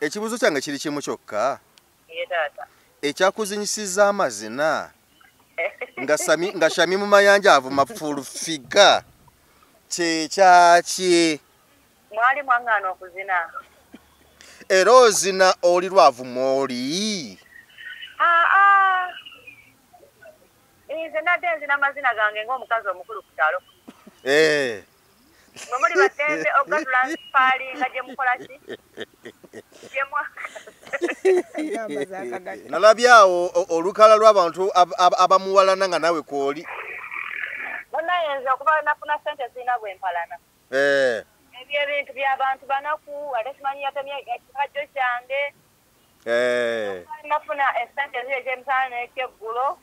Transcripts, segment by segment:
Ekibuzo kyange kiri kimu kyokka. Ye taata. Ekyakuzinyisiza amazina nga Shami mu mayanja avuma fulufiga kyeki. Mwali mwangana okuzina. Era ozina oli lwavuma oli. Nze nadde nzina amazina gange ng'omukazi omukulu ku kyalo. Mwe muli batembe ogatula nsipaalinga gye mukola ki? Gye nalabye awo olukala lw'abantu abamuwalana nga nawe kwoli. Banayenza okuba nafuna ssente zirina bwe mpalana. Ebyo ebintu by'abantu banaku ate simanyi yatemye ekikajjo kyange. Nafuna essente ziri eky'emisana n'ekyeggulo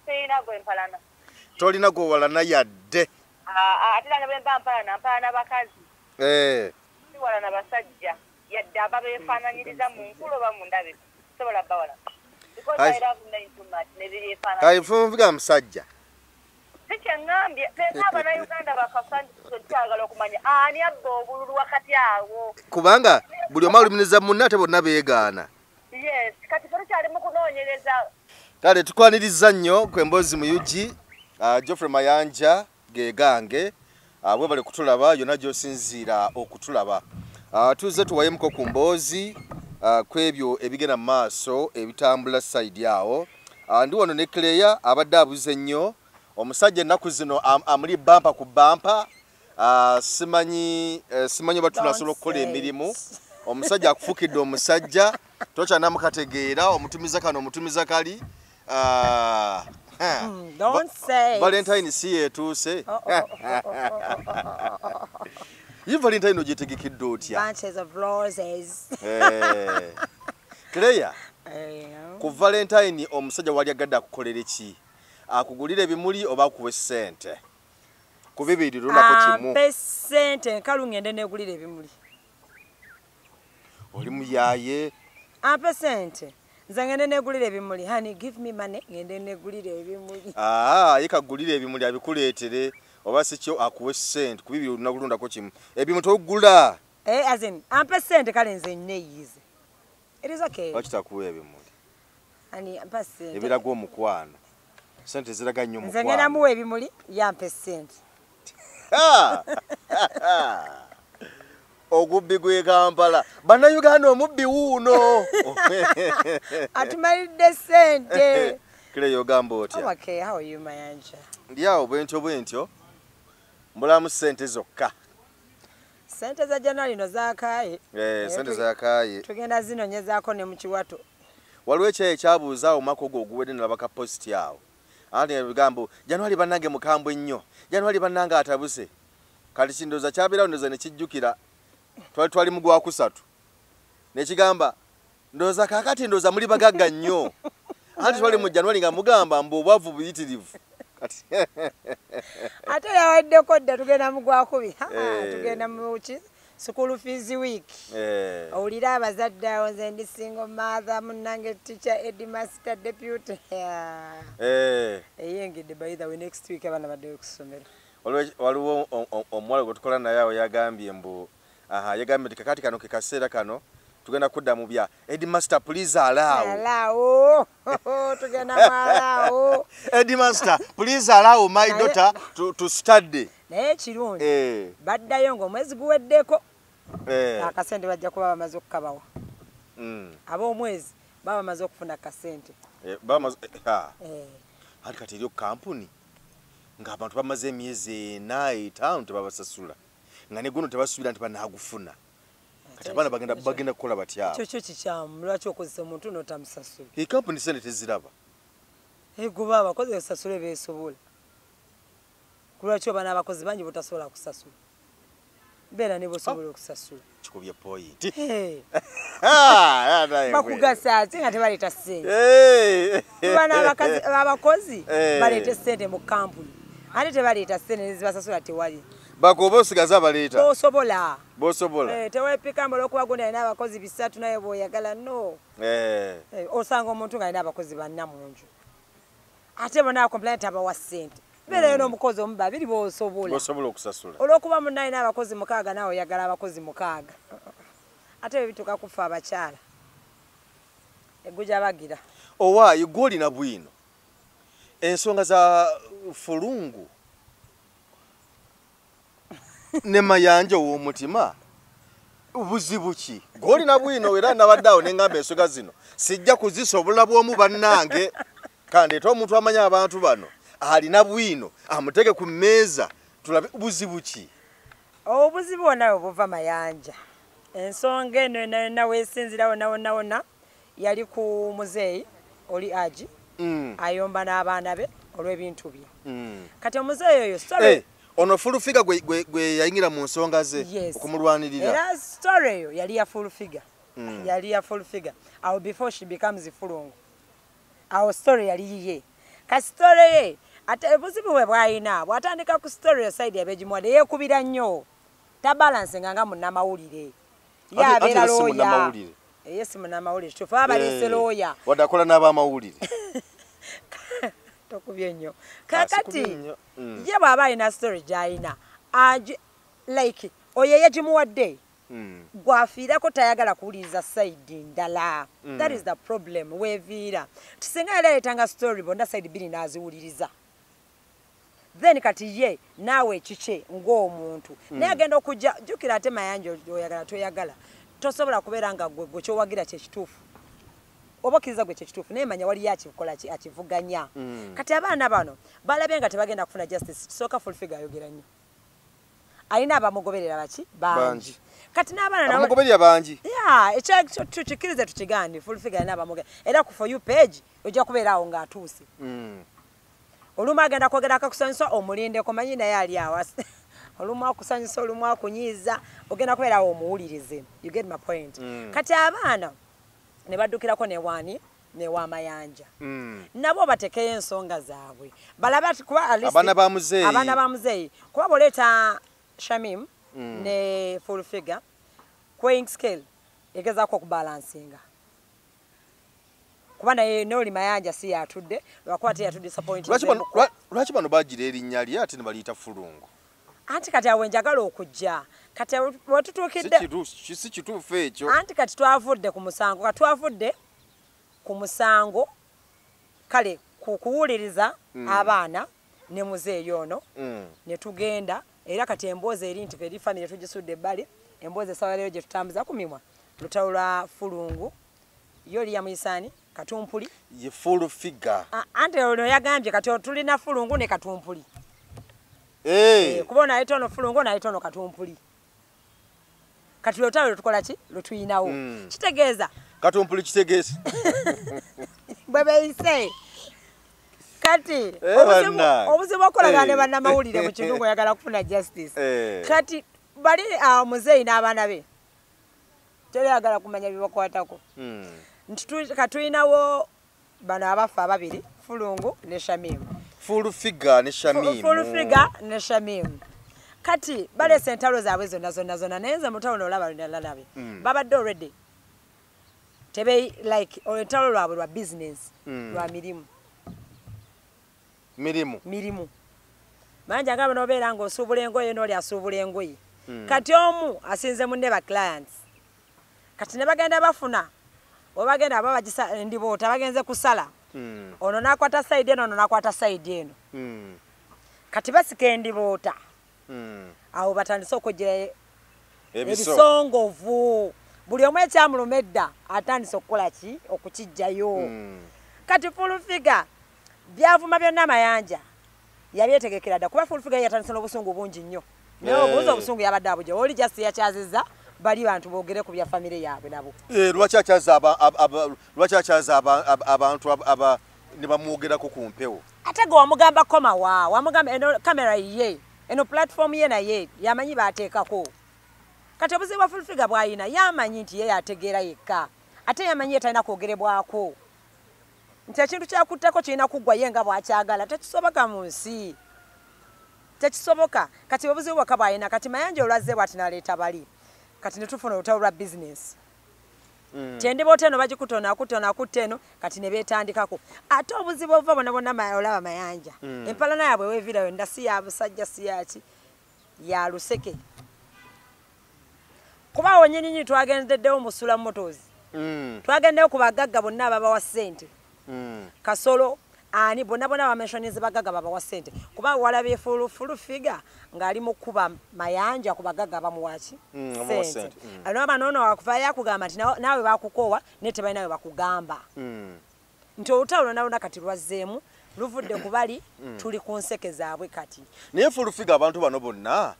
sirina gwe mpalana. Tolina gwewalana yadde. Ate nange bwe mba mpalana bakazi. Siwalana basajja yadde aba beefaananyiriza mu nkulu oba mu ndabe sobola bawalana. Because I love men too much nebyefaananya. Kaifunviga musajja. Sikyeŋŋambye penga Abannayuganda bakafani kyagala okumanya ani abba obululu wakati awo. Kubanga buli omu alumiriza munne ate bonna beegaana. Yes, kati ffe tukyali mu kunoonyereza. Kale tukwaniriza nnyo kw'emboozi muyugi Geoffrey Mayanja gegange bwe bali kutulaba yonna gy'osinziira okutulaba. Tuze tuwayemuko ku mboozi kw'ebyo ebigenda mu maaso ebitambula side awo. Ndi wano ne Claire abadde abuze nnyo. Omusajja ennaku zino amuli bampa ku bampa. Simanyi oba tunasobola okukola emirimu. Omusajja akufukidde omusajja tokyanamukategeera omutumiza kano omutumiza kali. Don't say. Valentine si yetuuse. Ye Valentine ogyetegekidde otya? Bunches of roses. Claire, ku Valentine omusajja wali agadde akukolere ki? Akugulira ebimuli oba akuwe ssente? Ku bibiri lunako kimu. Ampe ssente nkalu ngende negulira ebimuli. Oli muyaye. Ampe ssente. Nze ngende negulira ebimuli. Honey, give me money ngende negulira ebimuli. Ye kagulira ebimuli abikuleetere oba sikyo akuwe ssente ku bibiri lunakulundako kimu. Ebimu togula. As in, ampe ssente kale nze nneeyize. It is okay. Bakitakuwa ebimuli. Honey, ampe ssente. Ebiraga omukwano. Sente ziraga nnyo mukwano. Nze ngenda muwa ebimuli yampe ssente. Ogubbi gwe Kampala. Bannayuganda omubbi wuuno. Atumalidde ssente. Kile yogamba otya? I'm okay. How are you, Mayanja? Ndi awo bwentyo. Mbulamu ssente zokka. Ssente za January no zaakaaye. Ssente zaakaaye. Tugenda zinonyezaako ne mu kiwato. Waliwo ekyabuuza omwaka ogwo oguwedde nalabaka posti awo. Ati ebigambo January bannange mukambwe nnyo. January bannange atabuse. Kati kindoza kyabeerawo ndoza ne kijjukira. Twali mu gwa kusatu. Ne kigamba ndoza kakati ndoza muli bagagga nnyo. Ati twali mu January nga mugamba mbu obwavu buyitirivu. Kati ate yawaddeko dda tugenda mu gwa kubi. Tugenda mu school fees week. Owulira abazadde awo nze ndi single mother munnange teacher headmaster deputy. Eyengedde by the way next week abana badde ku ssomero. Waliwo omuwala gwe tukola naye awo yagambye mbu yagambye kakati kano ke kaseera kano tugenda kudda mu bya headmaster please allow. Tugenda allow. Headmaster please allow my daughter to study. Naye kirungi baddayo ng'omwezi guweddeko akasente bajja kuba bamaze okukabawa. Ab'omwezi baba bamaze okufuna akasente. Ati kati eriyo kampuni ng'abantu bamaze emyezi 4 5 tebabasasula nga ne guno tebasuubira nti banaagufuna. Kati abaana bagenda kukola batya? Ekyo kikyamu lwaki okozesa omuntu n'otamusasula? Kampuni sente teziraba. Guba abakozi basasule beesobola. Kulwaki oba n'abakozi bangi botasobola kusasula. Beera ne bosobola okusasula. Kikubye point. Bakugasa ate nga tebaleeta ssente. Kuba n'abakozi baleeta ssente mu kampuni. Ate tebaleeta ssente nezibasasula tewali. Bagoba osigaza baleeta. Bosobola. Teweepika mbala okuba gundi alina abakozi 3 naye bw'oyagala no. Osanga omuntu ng'alina abakozi 4 mu nju. Ate bona akomplaint abawa ssente. Beera n'omukozi omu 2 bosobola okusasula. Olw'okuba munnaye n'abakozi 6 nawe oyagala abakozi 6. ate bituka kufa abakyala eguja bagira owa igoli na bwino ensonga za fulungu ne mayanja w'omutima ubuzibu ki goli na bwino era nabaddawo n'engamba ensonga zino sijja kuzisobola bw'omu bannange kandi omuntu amanya abantu bano alina bwino amuteke ku mmeeza tulabe ubuzibu ki obuzibu nawe buva mayanja ensonga eno nawe esinzirawo nawona yali ku muzeeyi oli aji ayomba n'abaana be olw'ebintu bye kati omuzeeyi oyo story ono full figure gwe yayingira mu nsonga ze okumulwanirira era story eyo yali ya full figure yali ya full figure awo before she becomes fulungu awo story yali yiye ka story ye ate ebuzibu bwe bwayina bwatandika ku story ya side yabejimwade yekubira nnyo ta balance nga munnamawulire yabeera looya yes munnamawulire tufa abalese looya wadakola n'abamawulire tokubye nnyo kakati ye bw'aba alina story gy'alina like oyo yegimuwadde gwafiirako tayagala kuwuliriza side ndala that is the problem weeviira tisinga yaleetanga story bonna side bbiri n'aziwuliriza then kati ye naawe kike ng'omuntu naye agenda okujja jjukira ate mayanja oyagala toyagala tosobola kubeera nga gwe kyowagira kyekituufu oba okkiriza gwe kyekituufu naye manya waliyo akikola akivuganya kati abaana bano balabye nga tebagenda kufuna justice kisooka full figure ayogera nnyo alina abamugoberera baki bangi kati n'abaana abamugoberera bangi ekyo tukikirize tukigandi full figure alina abamugoberera era ku for you page ojja kubeera awo ng'atuuse olumu agenda kwogera akakusanyusa omulindeko manyi naye ali awo olumu akusanyusa olumu akunyiiza ogenda kubeera awo omuwulirize you get my point kati abaana ne baddukirako newamayanja nabo batekeyo ensonga zaabwe balaba kuba abaana ba muzeeyi kuba boleeta Shamim ne full figure weighing scale egezaako okubalansinga kuba naye n'oli mayanja si yatudde lwakuba te yatudde lwaki bano bagira erinnya lye ate ne baliyita fulungu anti kati awe njagala okujja kati wetutuukidde si kituufu ekyo anti kati twavudde ku musango kale kuwuliriza abaana ne muzeeyi ono ne tugenda era kati emboozi eri nti eri famire tugisudde ebbali emboozi esawa leero gye tutambuza ku mimwa lutalo lwa fulungu yoli ya muyisaani Katumpuli ye full figure anti ono yagambye kati tulina fulungu ne Katumpuli kubona ayitono fulungu na ayitono Katumpuli kati lutalo tukola ki lutuyinawo kitegeeza Katumpuli kitegeeza bwebeyise kati obuzibu okolagana ne bannamawulire mu kitundu oyagala kufuna justice kati bali muzeeyi n'abaana be toyagala kumanya bibakwatako katuyinawo bano abafa ababiri fulungu ne Shamim full figure ne Shamim kati balese entalo zaabwe zonna naye nze mutawuno olaba lalabe babadde already tebe like entalo lwabwe lwa business lwa mirimu manja ngabo nobeera nga osuubula engoye n'oli asuubula engoye kati omu asinze munne ba clients kati ne bagenda bafuna obagenda babagisa ndiboota bagenze kusala ono nakwata side eno ono nakwata side eno kati basika endiboota awo batandise okugira ebisongovu buli omu ekyamuluma edda atandise okukola ki okukijjayo kati full figure byavuma byonna mayanja yabyetegekera dda kuba full figure yatandise n'obusungu bungi nnyo naye obuuza obusungu yabadde abuja oli jasi yakyazizza bali bantu boogere ku bya famire yaabwe nabo lwaki akyaza abantu ne bamwogerako ku mpewo ate ge wamugamba koma wamugamba eno kamera ye eno platform ye naye yamanyi baateekako kati obuzibu bwa full figure bw'ayina yamanyi nti ye yategeera yekka ate yamanyi ye talina kwogerebwako nti ekintu kyakutteko kirina kuggwa ye nga bw'akyagala tekisoboka mu nsi tekisoboka kati obuzibu bwakka bw'ayina kati mayanja olwazze bw'ati naleeta bali kati ne tufuna olutalo lwa business tendiboota eno bagikutona akutte eno kati ne beetandikako ate obuzibu obuva bonna olaba mayanja empalana yaabwe weevirayo nda si ya busajja si yaki ya luseke kuba wonyini twagendeddewo musula motors twagendeyo ku bagagga bonna ababawa ssente Kasolo ani bonna bamenshonize bagagga babawa ssente kuba walabye fulu figa ng'ali mu kuba mayanja ku bagagga bamuwaki ssente abanono wakuvaayo akugamba nti naawe bakukowa ne tebalinawe bakugamba nti olutalo nalona kati lwazzeemu luvudde ku bali tuli ku nseke zaabwe kati naye fulu figa abantu bano bonna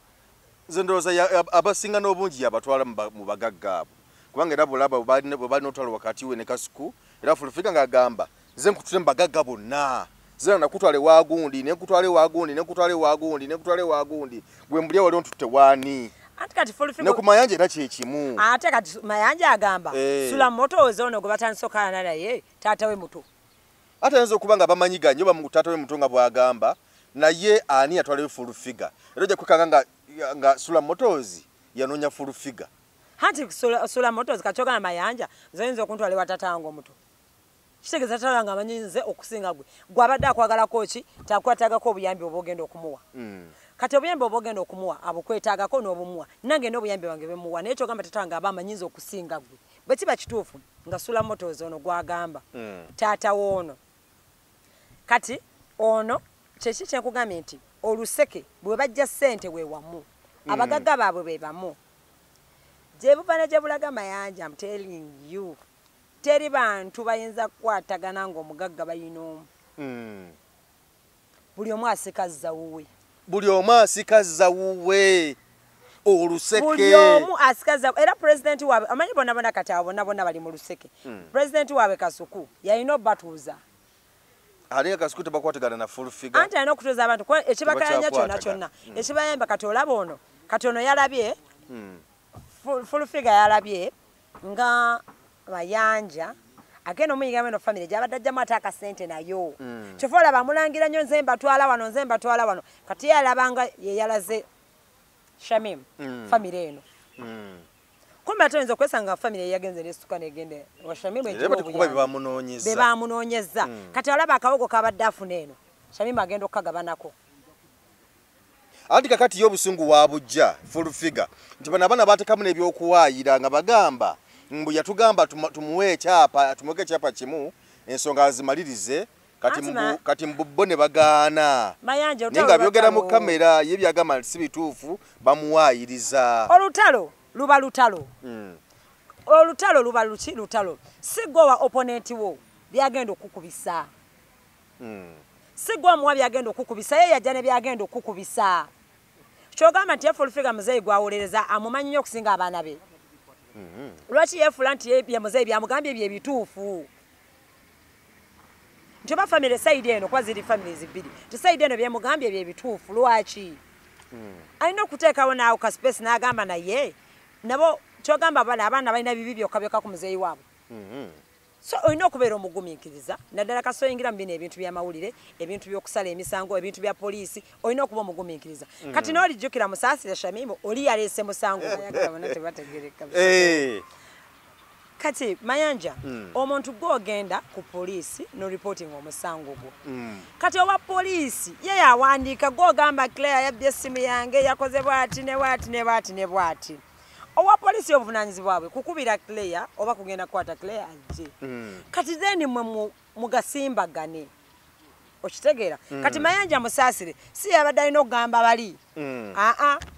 nze ndowooza abasinga n'obungi yabatwala mu bagagga abo kubanga era bulaba bwe balina otwala wakati we ne Kasuku era fulu figa ng'agamba nze nkutule mu bagagga bonna zena nakutwale wagundi nekutwale wagundi nekutwale wagundi nekutwale wagundi gwe mbulya wali ontutte wani ate kati fulu figa ne ku mayanja era kyekimu ate kati mayanja agamba sula motors ono gwe batandisokana naye taata we muto ate ayinza okuba nga bamanyiganye oba mu taata we muto nga bwagamba naye ani yatwalayo fulu figa era ojja kwekanga nga sula motors yanoonya fulu figa hati sula motors kachogana mayanja zoyinza okuntwala wa taata wange omuto kitegeeza taata wange amanyinze okusinga gwe abadde akwagalako ki takwetagako obuyambi obwogenda okumuwa kati obuyambi obwogenda okumuwa abukwetagako n'obumuwa nange n'obuyambi wange bemuwa naye kyogamba taata wange aba amanyinze okusinga gwe bwe kiba kituufu nga sula motors ono gwagamba taata woono kati ono kyeki kyenkugambye nti oluseke bwe bajja ssente we wamu abagagga baabwe be bamu gye buva ne gye bulaga mayanja I'm telling you teri bantu bayinza kukwatagana ng'omugagga balina omu buli omu asikazza wuwe buli omu asikazza wuwe oluseke buli omu asikazza era pulezidenti waabwe amanyi bonna kati abo bonna bali mu luseke pulezidenti waabwe Kasuku yalina obbatuuza ali Kasuku tebakwatagana na fulu figa anti alina okutuuza abantu ekibakayanya kyonna ekibayamba kati olaba ono kati ono yalabye fulu figa yalabye nga mayanja agenda omuyigamu eno family gyabadde ajjamu ate akasente nayo kyofa olaba amulangira nnyo nze mbatwala wano kati yalabanga yeyalaze Shamim family eno kumbe ate oyinza okwesanga family eyagenze nesituka negende wa Shamim bebamunoonyeza kati olaba akawogo kabadde afuna eno Shamim agenda okukagabanako anti kakati yo obusungu wabujja fulu figa nti bano abaana baatekamu n'ebyokuwaayira nga bagamba mbu yatugamba tumuwe ekyapa tumuweke ekyapa kimu ensonga azimalirize kati mbubbo ne bagaana naye nga byogera mu kamera ye byagamba nti si bituufu bamuwaayiriza olutalo luba lutalo olutalo luba luki lutalo si gwe wa opponent wo byagenda okukubisa si gwe omuwa byagenda okukubisa ye yajja ne byagenda okukubisa kyogamba nti fulu figa muzeeyi gwawolereza amumanyi nnyo okusinga abaana be lwaki yefula nti ye muzeeyi byamugambye bye bituufu nti oba family sayidi eno kuba ziri families bbiri ti sayidi eno byemugambye bye bituufu lwaki alina okuteekawo naawe ka space n'agamba naye nabo kyogamba abaana balina bibi byokka ku muzeeyi waabwe so olina okubeera omugumiikiriza naddala kasoyingira mu bino ebintu by'amawulire ebintu by'okusala emisango ebintu bya poliisi olina okuba omugumiikiriza kati n'olijjukira Musaasire Shamimu oli yaleese musango kati mayanja omuntu gw'ogenda ku poliisi n'oripootinga omusango gwo kati owa poliisi ye yawandiika gw'ogamba Claire yabbye essimu yange yakoze bw'ati ne bw'ati ne bw'ati ne bw'ati owa poliisi obuvunaanyizibwa bwe kukubira Claire oba kugenda kukwata Claire ajje kati then mwe mugasimbagane okitegeera kati mayanja Musaasire si yabadde alina okugamba bali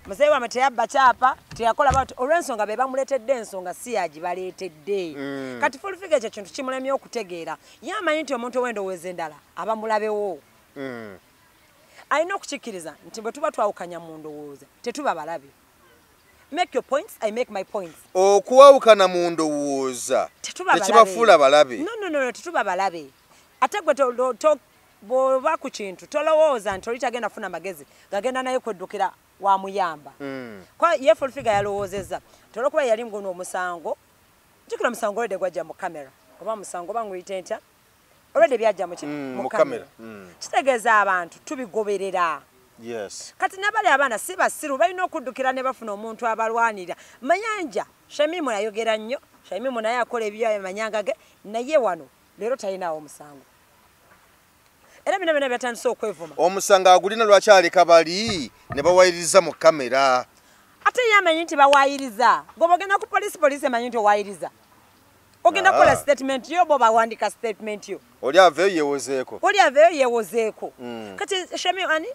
muzeeyi wamwe teyabba kyapa teyakola bati olw'ensonga be bamuleetedde ensonga si yagibaleetedde kati fulu figa ekyo kintu kimulemye okutegeera ye amanyi nti omuntu ow'endowooza endala aba mulabewo alina okukikkiriza nti bwe tuba twawukanya mu ndowooza tetuba balabe make your points I make my points okuwawukana mu ndowooza tekibafuula balabe no tetuba balabe ate gwe bw'oba ku kintu tolowooza nti oli tagenda funa magezi gagenda naye kweddukira wamuyamba kwa ye fulu figa yalowoozezza tolwokuba yali nguno omusango jjukira omusango olwedde gwajja mu kamera oba musango oba nguyite ntya olwedde byajja mu kamera kitegeeza abantu tubigoberera kati nabali abaana si basiru balina okuddukira ne bafuna omuntu abalwanira mayanja Shamimu yayogera nnyo Shamimu naye akola ebyamanyanga ge naye wano leero talinawo omusango era bino byonna byatandise okwevuma omusango agulina lwaki aleka bali ne bawayiriza mu kamera ate yamanyi nti bawayiriza gobogenda ku police emanyi nti owayiriza ogenda kukola statement yo bo bawandika statement yo oli aveyo yewozeeko kati shami ani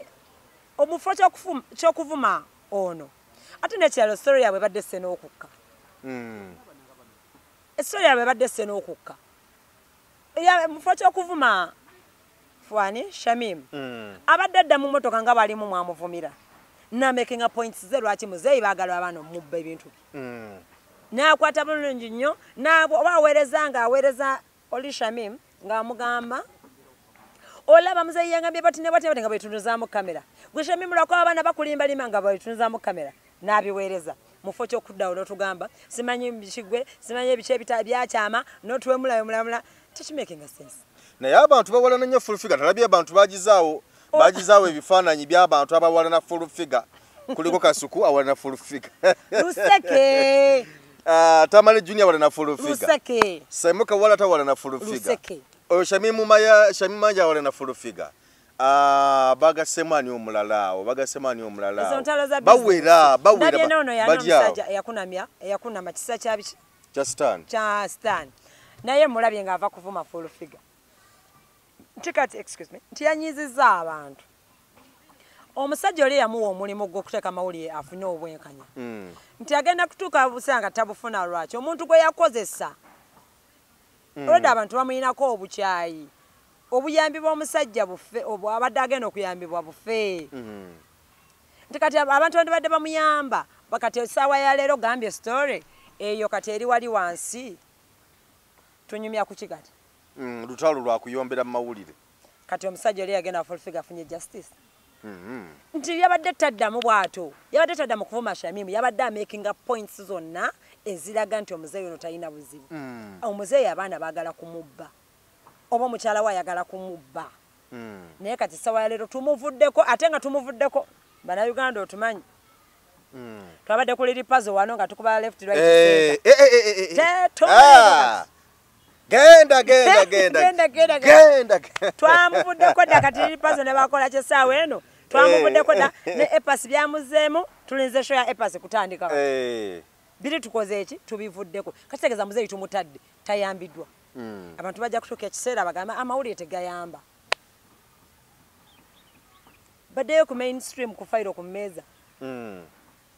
omufo kyokuvuma ono ate nekyalo story yabwe badde sena okukka story yabwe badde sena okukka mufo kyokuvuma fwani Shamim abadde adda mu motoka nga balimu mwamuvumira na making a points ze lwaki muzeyi bagala abana mubba ebintu nakwata bulungi nnyo aweereza oli Shamim ng'amugamba olaba muzeyi yangambye bati ne bati nga bwetunuzaamu kamera gwe Shamim lwako abaana bakulimba lima nga bwetunuzaamu kamera n'abiweereza mufo ky'okuddawo n'otugamba simanyi bikigwe simanyi ebice byakyama n'otuwemulayo mulamula tekimakinga sense naye abantu bawalana nnyo full figure talabye abantu bagizaawo ebifaananyi by'abantu abawalana full figure kuliko Kasuku awalana full figure Luseke Tamale Junior awalana full figure Luseke Saimuka wala tawalana full figure Luseke Shamim Manja awalana full figure bagasemani omulala bawera yakunama kisa kyabiki kya Stan naye mulabye nga ava kuvuma full figure ntikati excuse me ntiyanyiziza abantu omusajja oli yamuwa omulimu gw'okuteeka amawulire afune obwenkanya nti agenda kutuuka busanga tabufuna lwaki omuntu gwe yakozesa olwedde abantu bamuyinako obukyayi obuyambi bw'omusajja bufe abadde agenda okuyambibwa bufe nti kati abantu bandibadde bamuyamba bakati essaawa ya leero gambye story eyo kati eri wali wansi tunyumya ku kigati lutalo lwakuyombera mu mawulire kati omusajja oli yagenda full figure afunye justice nti yabadde taddamu bwato yabadde taddamu kuvuma Shamim yabadde making up points zonna eziraga nti omuzeeyi ono talina buzibu omuzeeyi abaana baagala kumubba oba omukyala we ayagala kumubba naye kati sawa ya leero tumuvuddeko ate nga tumuvuddeko bannayuganda otumanyi twabadde ku liripazo wano nga tukuba left right genda twamuvuddeko dda kati liripazo ne bakola kyesaawa eno twamuvuddeko dda ne epas byamuzeemu tulinze show ya epas kutandika biri tukoze eki tubivuddeko kati tegeza muzeeyi tumutadde tayambiddwa abantu bajja kutuuka ekiseera bagamba amawulire tegayamba baddeyo ku mainstream ku fayiro ku mmeeza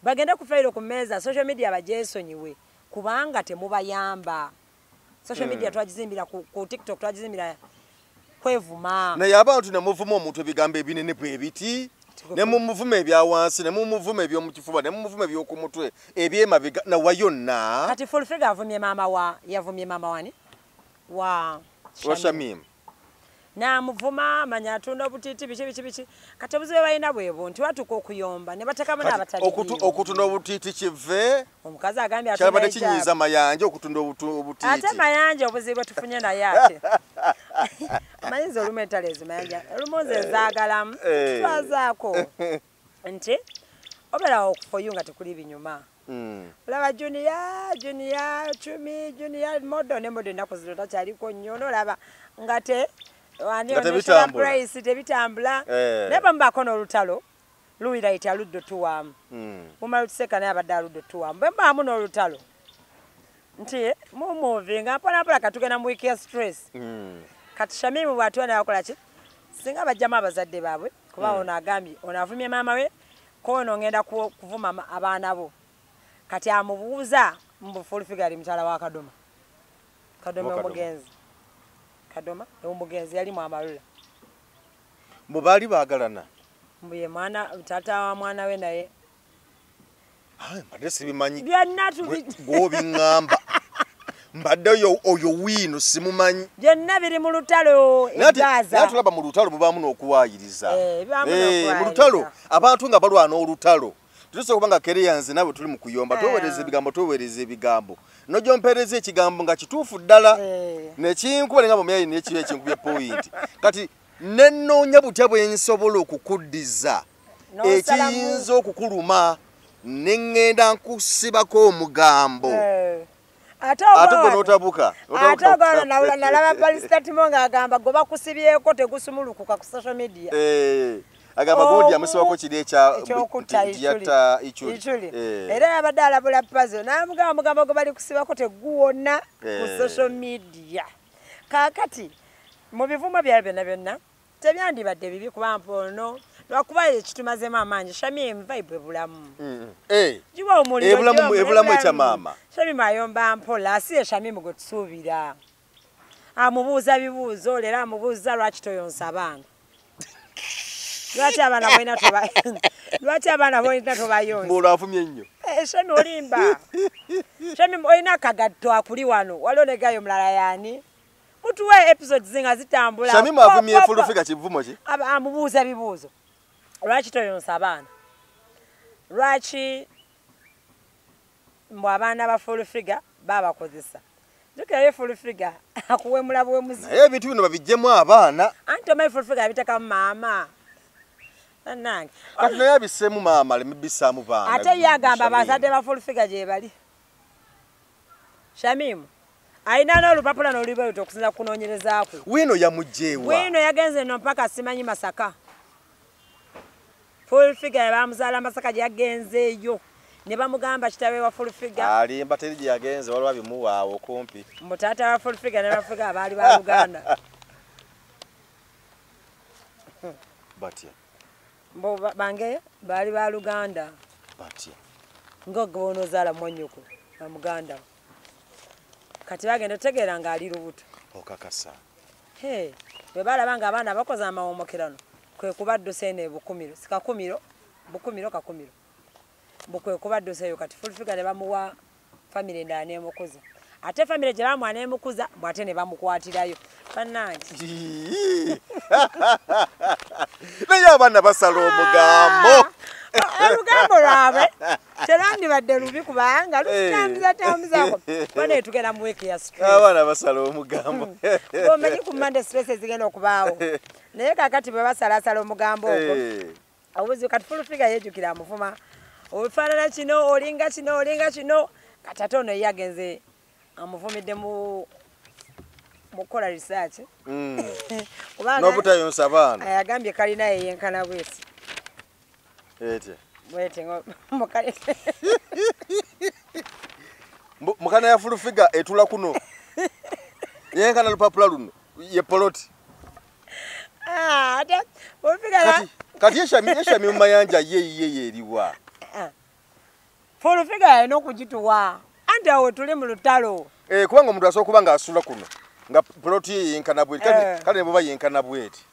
bagende ku fayiro ku mmeeza social media bagyesonyiwe kubanga temubayamba social media twagizimbira ku TikTok twagizimbira kwevuma naye abantu ne muvuma omuntu ebigambo ebinene bwebiti ne mumuvuma ebyawansi ne mumuvuma ebyomukifuba ne mumuvuma ebyokumutwe ebyemabiga nawa yonna kati full figure yavumye mama wani wa Shamim namuvuma manya atunda obutiti biki kati obuzibe balina bwebo nti batuka okuyomba ne batekamu n'abatali okutunda obutiti kive omukazi agambye atunda kinyiza mayanje okutunda obutiti ate mayanje obuzibe tufunye naye ate amanyiza olumu entalezi mayanja olumunze zaagalamu twazaako nti obeera okufoyu nga tekuli binyuma olaba junior chumi junior modo ne modo ennaku zino takyaliko nnyo nolaba nga price tebitambula naye bamubako n'olutalo luwiraiti aludde tuwamu mumala lutuseka naye abadde aludde tuwamu bwe mbaamu n'olutalo nti mumuvi nga mpolampola katugenda mu wiiki ya stress kati Shamim bw'atuwa nabakola ki singa bajjamu abazadde baabwe kuba ono agambye ono avumye maama we kono ngenda kuvuma abaana bo kati amubuuza full figure ali mukyala wa Kadoma omugenzi yali mu amalula mubaali baagalana mbuye mwana tata wa mwana we naye mbadde sibimanyi byonna gwobiŋŋamba mbadde oyo wiino simumanyi byonna biri mu lutalo egaza tulaba mu lutalo mubaamu n'okuwaayiriza mu lutalo abantu nga balwana olutalo tusobola kuba nga kereyanze nabwe tuli mu kuyomba twewereza ebigambo nojompereza ekigambo nga kituufu ddala nekinkuba nenga bamyayi nekiyo ekinkubye point kati nenoonya butya bwe nsobola okukuddiza ekiyinza okukuluma neŋŋenda nkusibako omugambo ate gwe n'otabuka nalaba balistatimo ng'agamba gwe bakusibyeko tegusumulukuka ku social media agamba bondi amusibako kiri ekya ichuli era yabadde alabula puzzle namugamba mugambo gwe bali kusibako teguwona ku social media kakati mu bivumo byonna byonna tebyandibadde bibi kuba mpono lwakuba ekitumazeemu amaanyi Shamim vibe ebulamu jiwa omuliro ebulamu ekya maama Shamim ayomba mpola si Shamim gwe tusuubira amubuuza bibuuzo leero amubuuza lwaki toyonsa abaana lwaki abaana boyina tobayonsa mbolo afumye nnyo Shamim olimba Shamim olina akagatto akuli wano waliwo negayo mulala yani mutuwe episodes zinga zitambula Shamim afumye fulufiga kivumo ki amubuuza bibuuzo lwaki toyonsa abaana lwaki mbu abaana ba fulufiga babakozesa Jukira fulufiga akuwe mulabo muzi ebintu bino babijjemu abaana anti omanyi fulufiga abitaka maama nange kati naye abisemu maama lemubisaamu baana ate yagamba bazadde ba fulufiga gye bali Shamim ayina n'olupapula n'olibweruta okusinza kunoonyereza kwe wino yamugjeewa wino yagenze no mpaka simanyi Masaka fulufiga yabamuzaala Masaka gye yagenzeeyo ne bamugamba kitabe wa fulufiga alimba teri gye yagenze waliwo bimuwaawo kumpi mutaata wa fulufiga ne bafuga abaali ba Uganda batya mbo bange baali ba Uganda batya ngogo onozaala mwonyoko na Muganda kati bagenda tegeera nga ali lubuto okakasa bwe balabanga abaana bakoze amawomokerano kwe kubaddo sene bukumiro sikakumiro bukumiro kakumiro bukwe kubaddoseyo kati fulufiga ne bamuwa family ndane emukuza ate family gye bamwana emukuza bwate ne bamukwatirayo bannange naye abaana basala omugambo olugambo lwabwe terandibadde lubi kubanga lutambuzatambuzaako bane tugenda mu week ya stress abaana basala omugambo omanyi ku Monday stress zigenda okubaawo naye kakati bwe basalasala omugambo ogwo obuzi kati fulufiga yejjukira amuvuma obifaanana kino olinga kino kati ate ono yagenze amuvumidde mu kukola research n'obutayonsa abaana yagambye kalina yeyenkana bweti mukana ya fulufiga etula kuno yeyenkana lupapula luno ye poloti kati yeshami mumayanja ye eriwa fulufiga yalina okugituwa anti awo tuli mu lutalo kubanga omuntu asobola okuba nga asula kuno nga poloti ye yenkana bweti kale neboba yenkana bweti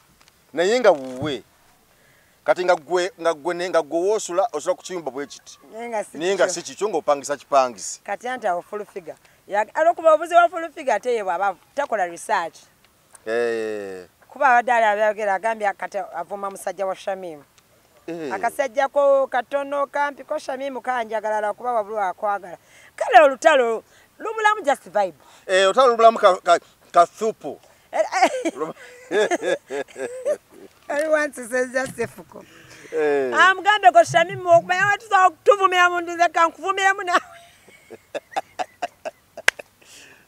naye nga wuwe kati nga gwe woosula osula ku kiyumba bwe kiti naye nga si kikyo ng'opangisa kipangisi kati anti awo fulufiga alokuba obuzi wa fulufiga ate ye bwaba takola research kuba abadde ali abyogera agambye kati avuma musajja wa Shamim akasajjako katono kampiko Shamim kanjagalala kuba wabulu akwagala kale olutalo lubulamu just vibe olutalo lubulamu kathupu everyone says just sefuko amugambe ko Shamim okubaya watuza okutuvumira mu nduze kankuvumira mu nawe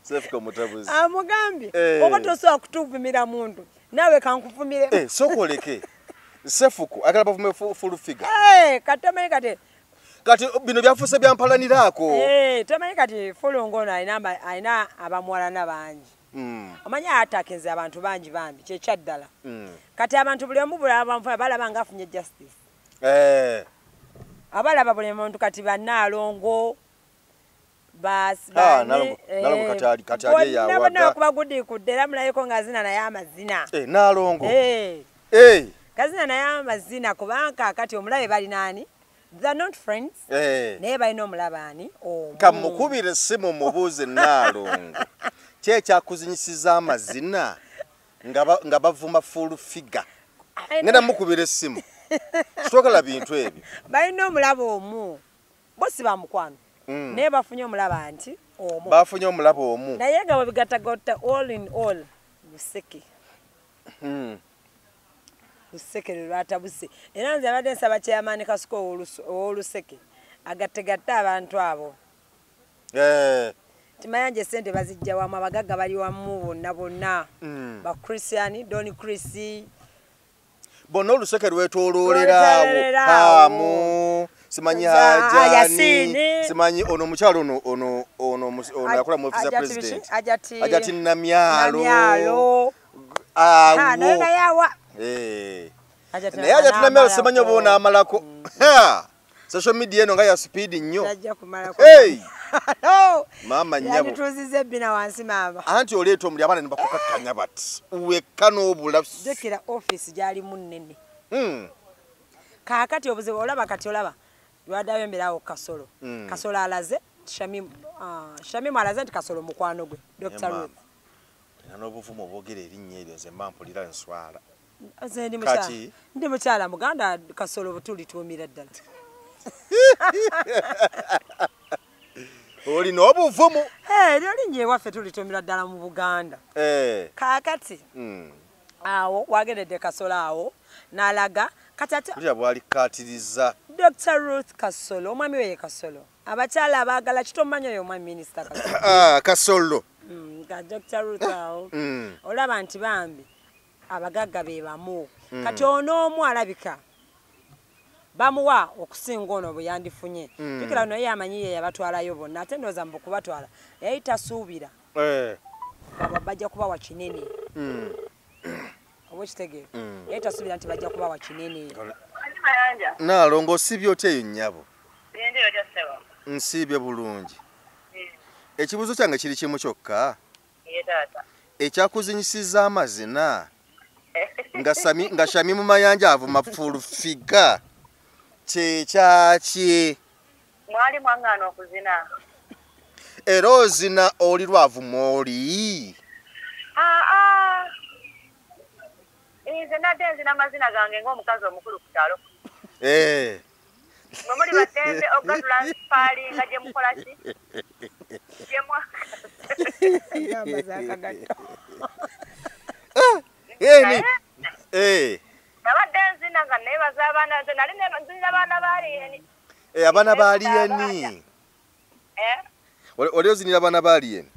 sefuko mutabuzi amugambe okotosobola kutuvumira muntu nawe kankuvumire sokoleke sefuko agala bavume fulufiga katomanyi kati bino byafuuse byampalaniraako tomanyi kati fulungo ono alina abamuwalana bangi omanyi atakenze abantu bangi bambi kyekyaddala kati abantu buli omu bulaba balaba nga afunye justice abalaba buli muntu kati bannaalongo bonna kuba gudikudde era mulayeko nga zina naye amazina naalongo kazina naye amazina kubanga kati omulabe bali nani they are not friends naye balina omulaba ani kamukubire essimu mubuuze naalongo kyekyakuzinyisiza amazina nga bavuma fulufiga ngenda mukubira essimu kitwagala bintu ebyo balina omulaba omu bosi bamukwano naye bafunye omulaba nti omu bafunye omulaba omu naye nga webigatagatta all in all luseke luseke lwatabuse era nze abadde nsaba kyamaani Kasuko ow'oluseke agattegatte abantu abo timayanje sente bazijja wamu abagagga bali wamu bonna bakristiani doni krisi bonna oluseke lwetoololerawo simanyi hajani simanyi ono omukyalo ono yakola mu office ya president ajati namyalo awo naye ajati namyalo simanyi oba onaamalako social media eno nga ya speed nnyo mama nyabo tuzize bina wansi mama anti oleeta omuli abaana ne bakukakkanya bati wekka n'obulafu dekera office gyali munene kaakati obuzibu olaba kati olaba lwadayo emberawo kasolo kasolo alaze Shamim alaze nti kasolo mukwano gwe Dr. Ruth n'obuvumu obwogera erinnya eryo nze mba mpulira nswala ndi mukyala muganda kasolo butulituumira ddala oli n'obuvumu eryo linnya ewaffe tulituumira ddala mu Buganda kaakati awo wageredde kasolo awo n'alaga kulya bwalikkaatiriza Dr. Ruth Kasolo omwami we Kasolo abakyala abaagala kitomanyi oyo omwami minisita Kasolo nga Dr. Ruth awo olaba nti bambi abagagga be bamu kati onoomu alabika bamuwa okusinga ono bwe yandifunye jukira naye amanyi ye yabatwalayo bonna ate ndowooza mbu kubatwala yali tasuubira bajja kubawa kinene obwekitegeero yali tasuubira nti bajja kubawa kinene Naalongo osibye otya eyo nnyabo nsiibye bulungi ekibuzo kyange kiri kimu kyokka ekyakuzinyisiza amazina nga Shamim Mayanja avuma fulufiga kyeki mwali mwangana okuzina era ozina oli lwavuma oli nze nadde nzina amazina gange ng'omukazi omukulu ku kyalo mwe muli batembe ogatula nsipaalinga gye mukola ki nabadde nzina nga neebaza abaana nze nali nzina abaana baaliyeni abaana baaliyeni oli ozinira abaana baaliyeni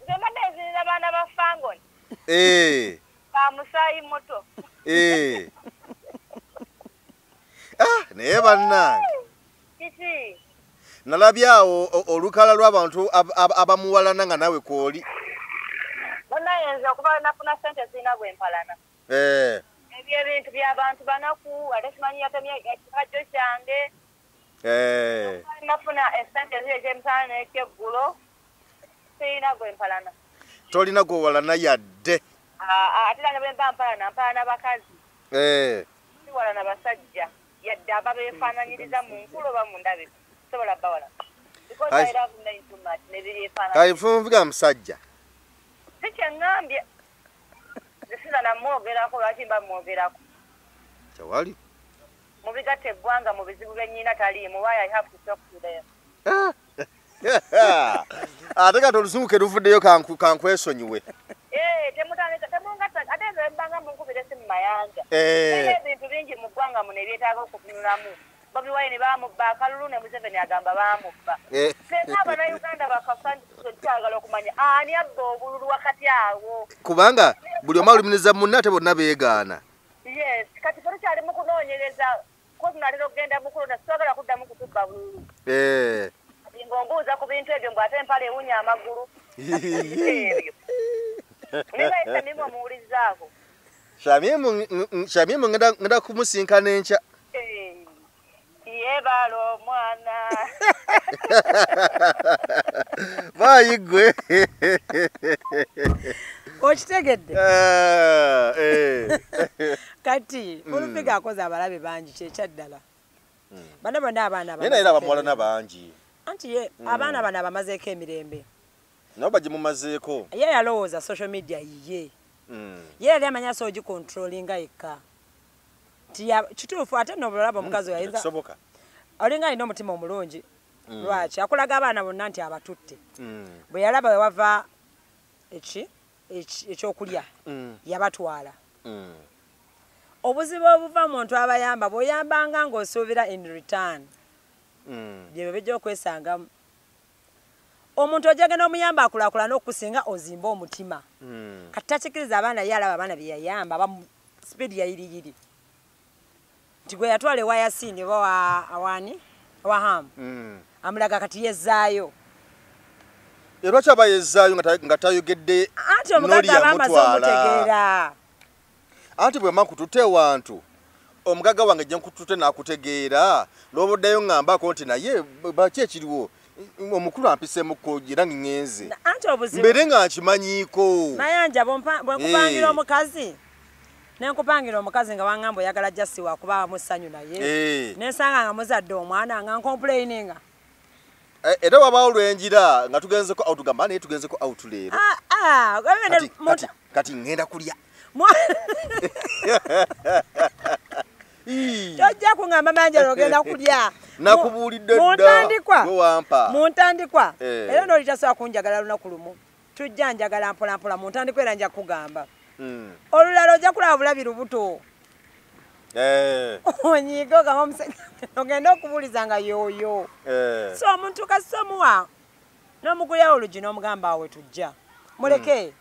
nze mbadde nzinira abaana ba fangoni bamusaayi muto naye bannange kiki nalabyawo olukala lw'abantu abamuwalana nga nawe kwoli munayenza okuba nafuna sente zirina gwempalana ebyo ebintu by'abantu banaku ate simanyi yatemya ekikajjo kyange nafuna esente ziri ekyemisana n'ekyeggulo sirina gwempalana tolina gwewalana yadde ate nange bwe mba mpalana bakazi siwalana basajja yadde aba beefaananyiriza mu nkulu oba mu ndabe sobola bawala kaifunviga musajja si kyeŋŋambye zisizana mwogerako lwaki mba mwogerako kyewali mubigatta eggwanga mu bizibu byennyina taliimu why I have to talk to them ate kati olusungu ke luvuddeyo kankwesonyiwe temungatta ate nze mbanga munkubira esimu Mayanja ebintu bingi mu ggwanga muno ebyetaaga okutunulamu Bobi Wine bamubba akalulu ne Museveni agamba bamubba senga Abannayuganda bakafa kyagala okumanya ani abba obululu wakati awo kubanga buli omu alumiriza munne ate bonna beegaana yes kati ffe tukyali mu kunoonyereza ko tunatera okugenda mukulu nesitwagala kuddamu kutubba bululu ng'ombuuza ku bintu ebyo mbw'ate empala ewunya amagulu ebyo niba Shamim omuwulizzaako Shamim ngenda kumusinkana enkya yeebala omwana baayigwe okitegedde kati olupiga akoze abalabe bangi kyekyaddala bano bonna abaana naye abamuwalana bangi anti ye abaana bano abamazeeko emirembe nabo bagimumazeeko ye yalowooza social media yiye ye yali amanya so ogikontrolinga yekka kituufu ate nobolaba omukazi oyinza olinga alina omutima omulungi lwaki akulaga abaana bonna nti abatutte bwe yalaba wewava ekyokulya yabatwala obuzibu obuva muntu abayamba bw'oyambanga ng'osuubira in return bye bijja okwesangamu omuntu ojagenda omuyamba akulaakulana okusinga ozimba omutima kati takikiriza abaana ye alaba abaana bye yayamba speedi yayiriyiri nti gwe yatwala ewayasini wa awani Waham amulaga kati yezzaayo era kyaba yezzaayo nga tayogedde ate omukazi abamaze omutegeera anti bwe mankutute wantu omugaga wange gye nkutute n'akutegeera n'obuddayo ng'ambako nti naye baki ekiriwo omukulu ampiseemuko era ngenze mbere nga nkimanyiiko Mayanja bwenkupangira omukazi nenkupangira omukazi nga wangamba oyagala jasi wakuba musanyu naye nensanga nga muzadde omwana nga nkomplaininga era wabaawo lwenjira nga tugenzeko outugamba naye tugenzeko out leero kati ngenda kulya tojja kungamba Mayanja ogenda kulya nakubuulidde muntandikwa era n'oli tasobola kunjagala lunaku lumu tujja njagala mpolampola muntandikwa era nja kugamba olulala ojja kulaba bulabi lubuto onyiga ogamba omusajja ogenda okubuuliza nga yooyo so omuntu kasomuwa n'omugulyawo olugi n'omugamba awe tujja muleke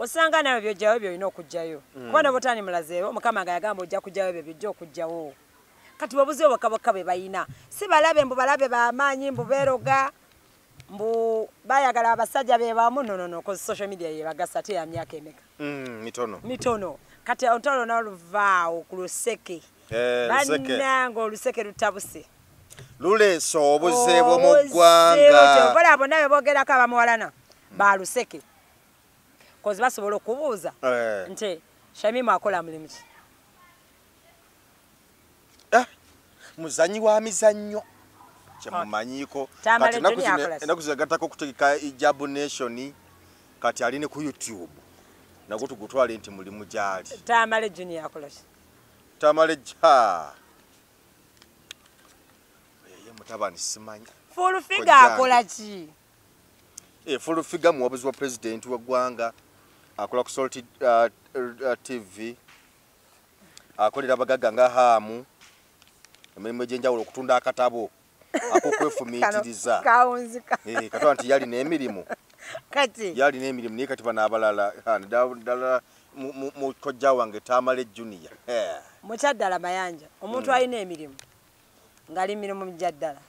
osanga nawe byojjayo byolina okujjayo kuba nobutani mulazeewo mukama nga yagamba ojja kujjayo ebyo bijja okujjawo kati babuze obukabaka bwe bayina si balabe mbu balabe bamaanyi mbu beeroga mbu bayagala abasajja be bamu nonono ku social media ye bagasa te ya myaka emeka mitono kati ontalo n'oluvaawo ku luseke bannanga oluseke lutabuse luleesa obuzeebo mu ggwanga bola bonna be boogerako abamuwalana baluseke kozi basobola okubuuza nti Shamimu akola mulimu ki muzanyi wa mizannyo kyemumanyiiko kati enaku zagattako okutegeka Ijabu Nation kati ali ne ku YouTube nagwo tugutwale nti mulimu gyali Tamale Junior akola ki Tamale ye mutabani simanyi Full Figure akola ki Full Figure muwabuzi wa president wa ggwanga akola ku Salt TV akolera abagaga nga Hamu emirimu egy'enjawulo okutunda akatabo akokwefumiitiriza katwa nti yali n'emirimu naye kati bano abalala ddala mu kojja wange Tamale Junior mukyaddala Mayanja omuntu alina emirimu ng'ali mirimu mujjaddala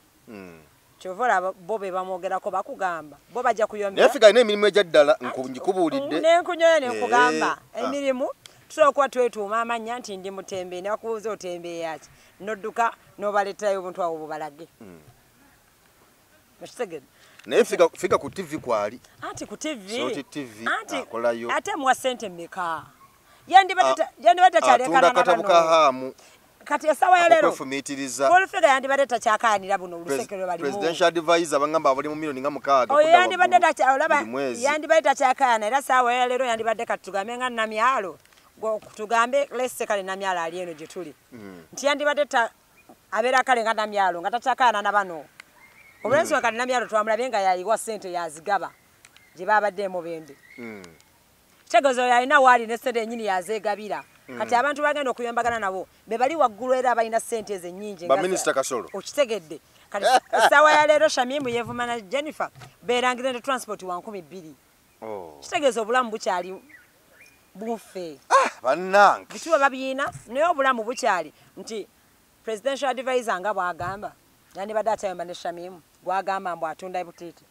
kyova bo be bamwogerako bakugamba bo bajja kuyombera naye figa n'emirimu egyaddala nkikubuulidde nenkunyoya nenkugamba emirimu tusobola okuba twetuuma amannya nti ndi mutembe ne bakubuuza otembeeya ki nodduka n'obaleeterayo obuntu awo bubalage okitegedde naye figa ku TV kwali anti ku TV akolayo ate muwa ssente mmeka yandibadde takyaleekana katabo ka Hamu kati esawa ya leero kwefumiitiriza Full Figure yandibadde takyakaanira buno oluseke lwe balimu presidential advisor bangamba abali mu milioni nga 6 oyo yandibadde takyakaana era sawa ya leero yandibadde kati tugambe nga Namyalo tugambe lese kale Namyalo ali eno gye tuli nti yandibadde abeera kale nga Namyalo nga takyakaana na bano olwensonga kati Namyalo twamulabye nga yayiwa ssente yazigaba gye babadde mubende kitegezo yalina waali ne ssente ennyini yazeegabira kati abantu bagenda okuyombagana nabo be bali waggulu era abalina ssente ezo ennyingi baminisita Kasolo okitegedde kati essaawa ya leero Shamimu yeevuma na Jennifer beerangire ne transport wa 200 kitegeeza obulamu bukyali bufe bannange bituba babiina naye obulamu bukyali nti presidential advisor nga bwagamba yandibadde atayomba ne Shamimu gwagamba mbu atunda butiiti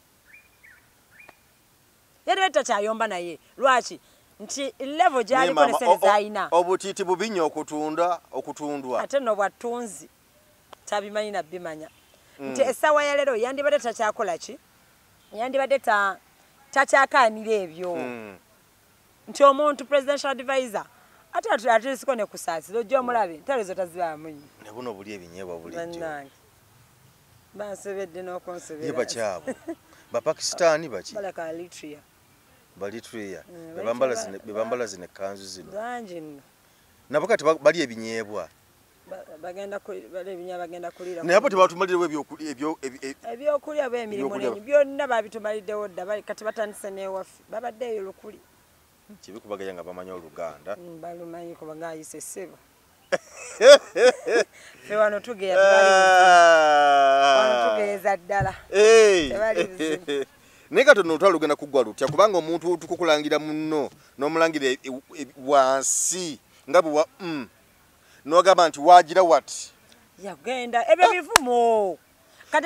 yandibadde takyayomba naye lwaki nti level gyaliko ne sente zayina obutiiti bubinya okutundwa ate no bwatunzi tabimanyi nabbimanya nti essaawa ya leero yandibadde takyakola ki yandibadde takyakaanira ebyo nti omuntu presidential advisor ate atulisiko ne kusaasira ojja omulabe ntalezo tazibaamunyi ne buno buli ebinyeebwa bulijjo bansebedde n'okunsobera ye bakyabo Bapakistani baki balaka Eritrea Balitria bebambala zino ekkanzu zino bangi nno nabo kati bali ebinyeebwa bagenda kulira naye abo tebatumaliriwo ebyokulya b'emirimu nenyi byonna babitumaliddewo dda kati batandise n'ewaffe babaddeeyo lukuli kibikubaganya nga bamanyi Oluganda balumanyi kubanga ayise essebo fe wano tugeeza ddala naye katono olutalo lugenda kuggwa lutya kubanga omuntu tukukulangira munno n'omulangira wansi nga bwe n'ogamba nti waagira wati yagenda ebyo bivumo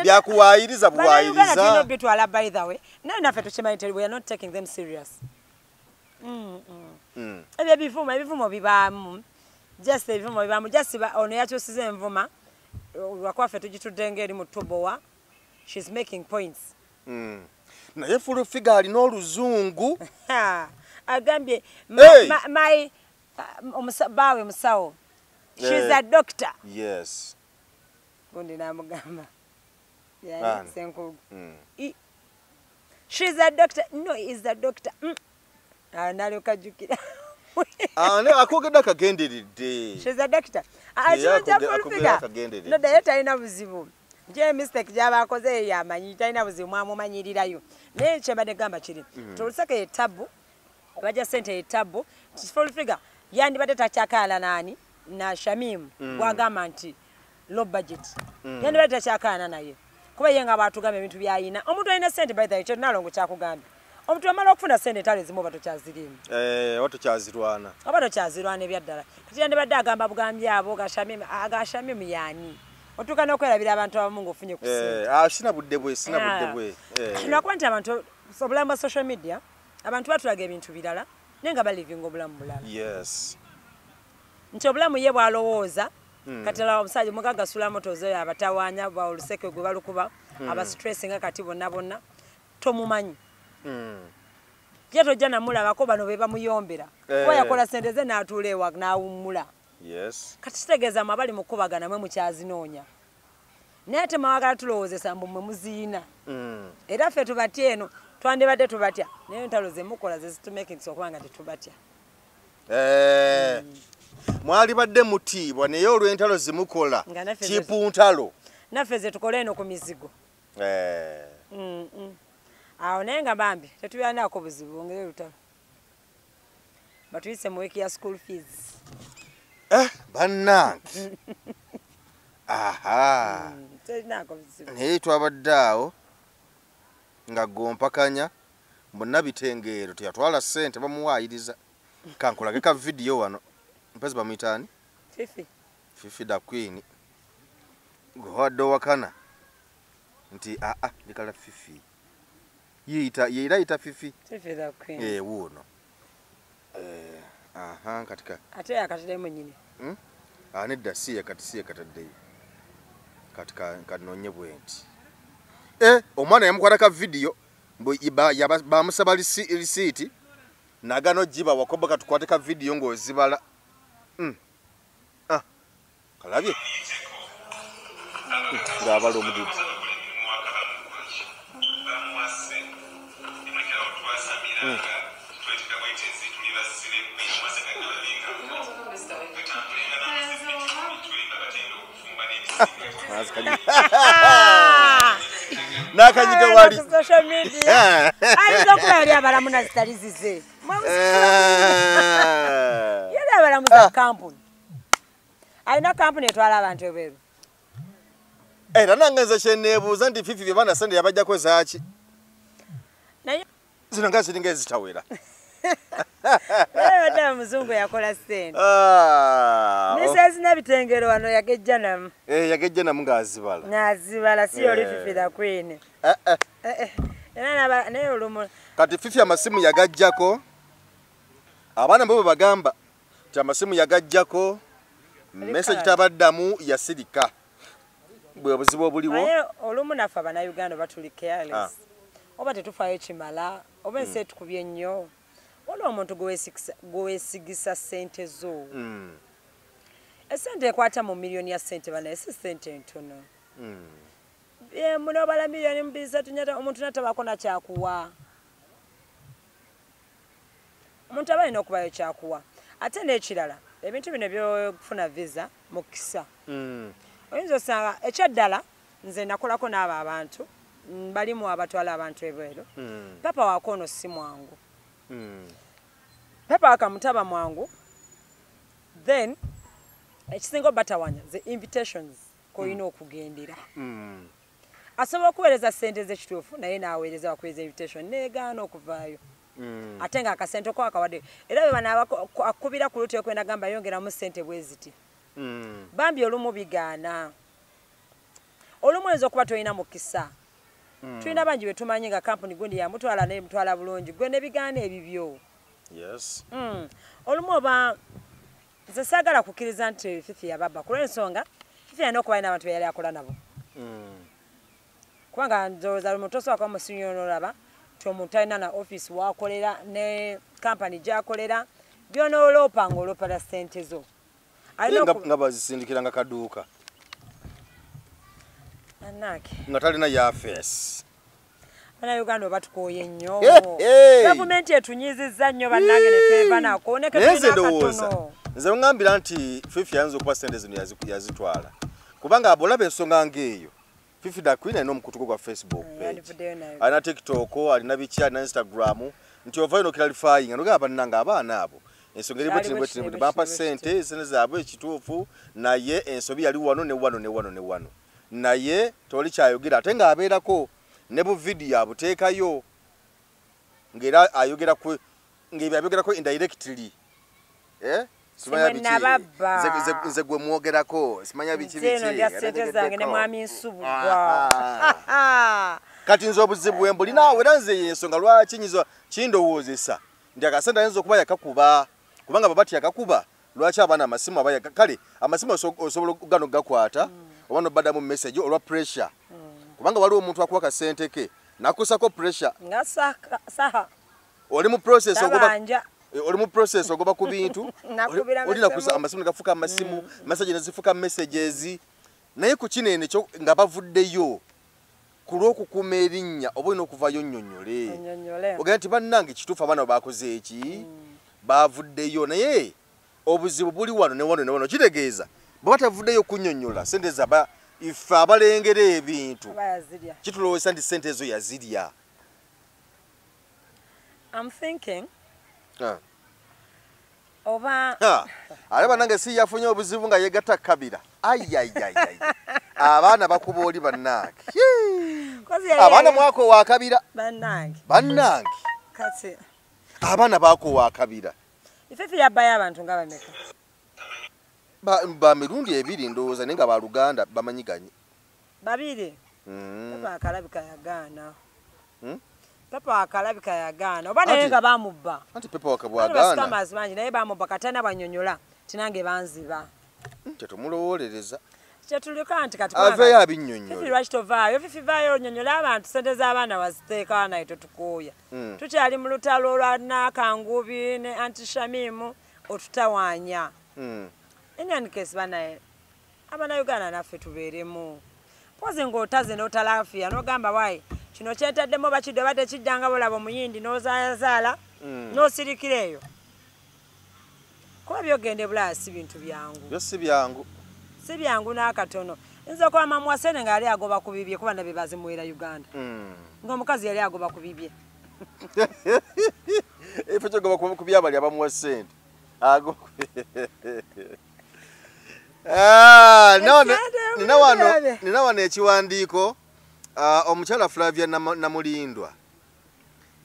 byakuwaayiriza buwaayiriza bitwala by the way naye naffe tukimanyi nti we are not taking them serious ebyo ebivumo bibaamu just ebivumo bibaamu just ono yakyusiza envuma lwakwaffe tugitudde ng'eri mu tubowa she's making points naye full figure alina oluzungu agambye my baawe musawo she's a doctor yes gundi namugamba yani senkulu she's a doctor no is a doctor nalyoka jukira ne akogedde akagenderedde she's a doctor akiyonja full figure no daye talina buzibu nje mistake gy'abakoze yamanyi talina buzibu mwamumanyirirayo naye kyembadde gamba kiri tuluseke etabu baja sente etabu full figure yandibadde takyakaala nani na Shamim gwagamba nti low budget yandibadde takyakaana naye kuba ye nga batugamba ebintu byayina omuntu alina sente by the way kyo nalongo kyakugambye omuntu amala okufuna sente tale zimu oba tokyazirimu watokyazirwana oba tokyazirwana ebyaddala kati yandibadde agamba bugambi abo Shamim yani otuuka n'okwerabira abantu abamu ng'ofunye ku sente sina budde bwe lwakuba nti abantu obulamu bwa social media abantu batulaga ebintu birala naye nga balivinga obulamu bulala yes nti obulamu ye bwalowooza katala omusajja mugaga sula motozo ya abatawaanya ba oluseke gwe balukuba aba stress nga kati bonna tomumanyi ye tojja namulabako bano be bamuyombera kuba yakola sente ze n'atuula ewa n'awummula yes kati kitegeeza amabali mukubagana mwe mukyazinoonya naye ate mwagala tulowoozesa mbu mwe muziina era ffe tubatya eno twandibadde tubatya naye entalo ze mukola ze zitumakingisa okuba nga tetubatya mwali badde mutiibwa naye olw'entalo zimukola kipuntalo naffe ze tukola eno ku mizigo awo naye nga bambi tetubyanako buzibu ngeri lutalo batuyise mu weeki ya school fees bannange naye twabadde awo nga gompakanya bonna bitengeero teyatwala ssente bamuwaayiriza kankulage ka vidiyo wano mpezi bamuyitaani Fifi da Queen gwewadde owakana nti likala Fifi yeera yita Fifi wuuno katika ate yakataddeyo nyini nedda siye kataddeyo katika kanonye bwenti omwana yamukwata ka vidiyo bamusaba lisiiti nagano jiba wakoba katukwate ka vidiyo ng'ozibala kalabye ng'abala omududu nakanyiga wali social media aizo kuba yali abalamu na zitalizize yali abalamu za kampuni alina kampuni etwala abantu ebeeru era nangenze kyeneebuuza nti Fifi bye bana sente yabajjako zaaki naye zino nga ziringa ezitawera wadde muzungu yakola sente nisezina bitengero wano yagejja namu ng'azibala si oli Fifi da Queen naye olumu kati Fifi amasimu yagajjako abaana bo bwe bagamba nti amasimu yagajjako message tabaddamu yasirika bwe buzibu obuliwo naye olumu naffe abannayuganda batuli careless oba tetufaayo kimala oba ensi etukubye nnyo waliwo omuntu gweweesigisa ssente zo esente ekwata mu miliyoni ya ssente banaye si ssente ntono munobala miliyoni mu 3 omuntu natabaako nakyakuwa omuntu aba alina okubayo kyakuwa ate n'ekirala ebintu bino byokufuna visa mukisa oyinza osanga ekyaddala nze nakolako n'abo abantu balimu abatwala abantu ebweru papa waako ono si mwangu papa wakamutaba mwangu then ekisinga obatawanya the invitations koyina okugendera asobola okuweereza ssente z'ekituufu naye n'aweereza wakuweereza invitation neegaana okuvaayo ate nga akasente ko akawadde era bwe bana akubira ku luti okwenda gamba yongeramu ssente bwe ziti bambi olumu bigaana olumu oyinza okuba tolina mukisa tulina bangi betumanyi nga kampuni gundi yamutwala naye mutwala bulungi gwe ne bigaana ebibyo olumu oba nze saagala kukkiriza nti Fifi yababba kulw'ensonga Fifi alina okuba alina abantu beyali akola nabo kubanga ndowooza lumu tosooka musinyo n'olaba ti omuntu alina na offisi w'akolera ne kampani gy'akolera by'onooloopa ng'oloopera ssente zo nga bazisindikira nga kaduuka anake nga talina yafeesi Uganda oba tukooye nnyo gavumenti etunyizizza nnyo bannange ne tweva nako ne nze ndowooza nze ngambira nti Fifi yayinza okuba ssente zino yazitwala kubanga abolaba ensonga ng'eyo Fifi da Queen alina omukutuko gwa Facebook page alina TikTok alina biki alina Instagram nti ova ino clarifying nogamba bannange abaana abo ensonga eri bwetiri bampa ssente zaabwe ekituufu naye ensobi yali wano ne wano naye toli kyayogera ate ng'abeerako ne bu video abuteekayo ng'era ayogera ku ng'ebyo ayogerako indirectly simanya biki nze gwe mwogerako simanya biki ssente zange ne mwami Nsubugwa kati nze obuzibu bwe mbuli naawe era nze y'ensonga lwaki nyiza kindowoozesa nti akasente ayinza okuba yakakuba kubanga babati yakakuba lwaki abaana amasimu aba kale amasimu osobola gano gakwata oba nobaddamu message olwa pressure kubanga waliwo omuntu akuwa kasente ke nakusako pressure nga saha oli mu process ogoba ku bintu olina kusa amasimu gafuka amasimu message nezifuka messages naye ku kinene kyo nga bavuddeyo kulw'okukuuma erinnya oba olina okuvayo nnyonnyole ogenda nti bannange kituufu abaana bakoze eki bavuddeyo naye obuzibu buli wano ne wano kitegeeza bwe batavuddeyo kunnyonnyola ssente zaba ife abalengera ebintu kitulowesa nti ssente ezo yazirya I'm thinking oba ale bannange si yafunye obuzibu nga yegatta kabira abaana bakuba oli bannange abaana mwako wa kabira bannange kati abaana baako wa kabira Fifi yabbayo abantu nga bameka ba mirundi ebiri ndowooza naye nga baluganda bamanyiganye babiri papa akalabika yagaana oba naye nga bamubba anti pepa wakabwagaana mangi naye bamubba katana banyonyola tinange banziba tetumulowolereza kyetulika nti kati aveyo abinnyonnyola Fifi lwaki tovaayo Fifi vaayo onyonyola abantu ssente z'abaana waziteeka naye tetukooya tukyali mu lutalo olwa Nakangubi ne Antishamimu otutawaanya in any case banaye Uganda naffe tubeeremu pozi ng'otaze n'otalaafiya n'ogamba waayi kino kyetaddemu bakidde oba tekijjanga bolaba omuyindi n'ozaazaala n'osirikira eyo kuba byogende Bulaaya si bintu byangu si byangu n'akatono nza okuba mama Wasene ng'ali agoba ku bibye kuba nabye bazimuwera Uganda ng'omukazi yali agoba ku bibye ife kyogoba ku byabali abamuwa ssente nina wano ekiwandiiko omukyala Flavia Namulindwa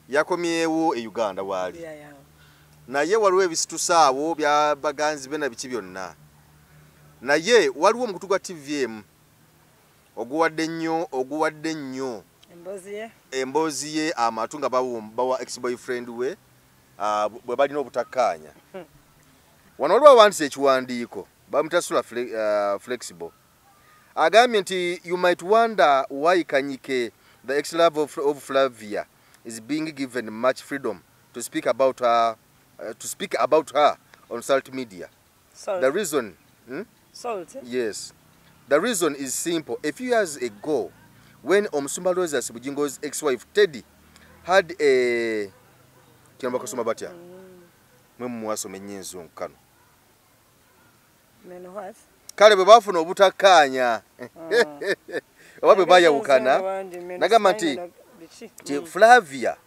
yakomyewo e Uganda waali naye waliwo ebisitusaawo bya baganzi be na biki byonna naye waliwo omukutu gwa TVM oguwadde nnyo emboozi ye amatu nga bawa ex-boyfriend we bwe balina obutakkaanya wano waliwo awandise ekiwandiiko bamutasula flexible agambye nti you might wonder why Kanyike the ex-lover of Flavia is being given much freedom to speak about her on social media. The reason yes, the reason is simple. A few years ago, when Omusumba Roses Bujingo's ex-wife Teddy had a kale bwe bafuna obutakkaanya oba bwe bayawukana nagamba nti Flavia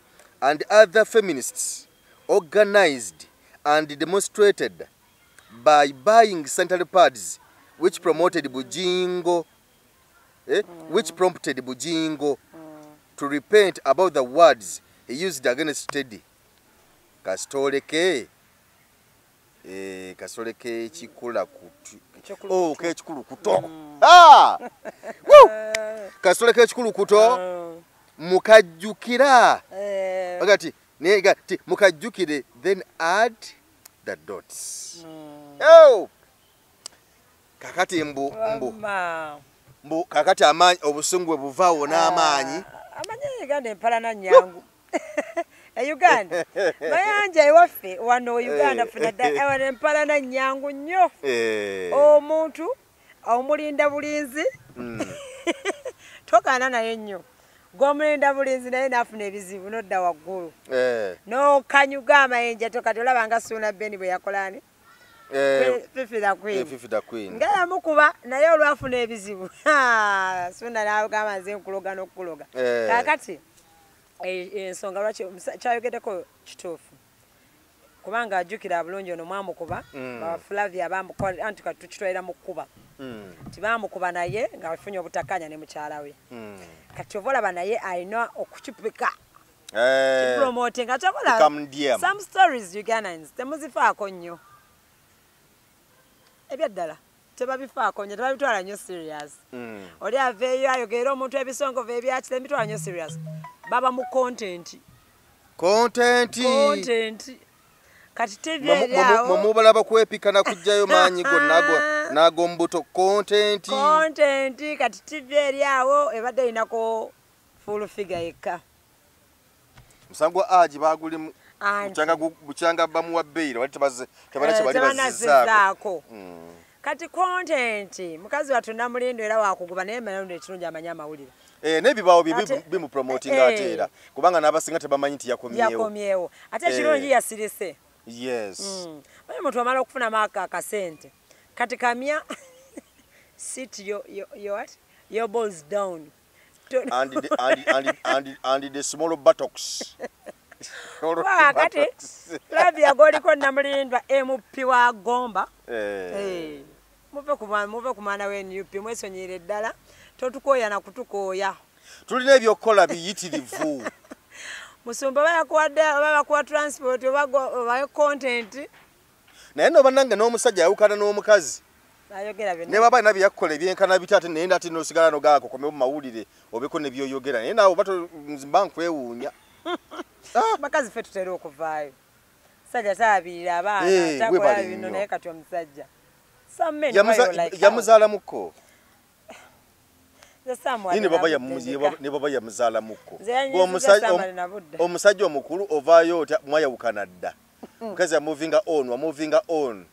and other feminists organized and demonstrated by buying sanitary pads which promoted Bujingo which prompted Bujingo to repent about the words he used against Teddy kasitoleke kasole k'ekikula k'ekikulukuto kasole k'ekikulukuto mukajjukira agati negati mukajjukire then add the dots kakati mbu kakati amaanyi obusungu buvaawo n'amaanyi amanyi Uganda empalana nyangu Uganda Mayanja ewaffe wano Uganda funa empalana nyangu nnyo omuntu omulinda bulinzi tokaana naye nnyo gwomulinda bulinzi naye nafuna ebizibu nodda waggulu n'okanyuga amayinja tokati olaba nga Suuna Beni bwe yakolani Fifi the Queen nga yamukuba naye olwafuna ebizibu Suuna n'agamba nze nkuloga n'okuloga kakati ensonga lwaki kyayogeddeko kituufu kubanga ajjukira bulungi ono mwamukuba Flavia bamukola anti kati tukitwalira mu kkuba tibamukuba naye nga afunye obutakkaanya ne mukyala we kati oba olaba naye alina okukipika kipromote nga kyakola some stories Ugandans temuzifaako nnyo ebyaddala tebabifaako nnyo tebabitwala nnyo serious oli aveeyo ayogera omuntu ebisongovu ebyakira ebitwala nnyo serious baba mu content kati TV eryawo mubalaba kwepika nakujjayo maanyi nago mbuto content kati TV eryawo ebadde inako full figure yekka musango aji baguli buchanga bamuwa beira wali tebanachibazizaako kati content mukazi watunda mulindo era wakuguba naye melonde ekirungi amanya amawulire nebibawo bimu promoting atera kubanga nabasinga tebamanyi nti yakomyewo ate ekirungi yasirise yes bali muntu amala okufuna maka akasente kati kamya sit your balls down and the small buttocks kati Flavia goliko namulindwa MP wa Gomba muve kumana we NUP mwesonyere ddala totukoya na kutukoya tulina ebyokola biyitirivu musumba bayakuwa transport oba content naye no banange n'omusajja awukana n'omukazi ayogera bene ne baba nabi yakkola ebyenkana bitate nenda ati nosigala no gaako komye mu mawulire obeko ne byoyogera naye nawo bato mbankwewuunya bakazi fe tutera okuvaayo sajja taabirira abaana takola bino naye kati omusajja yamuzaala mukko ne baba yamuzaala mukko omusajja omukulu ovaayo mwayawukana dda mukazi amuvinga on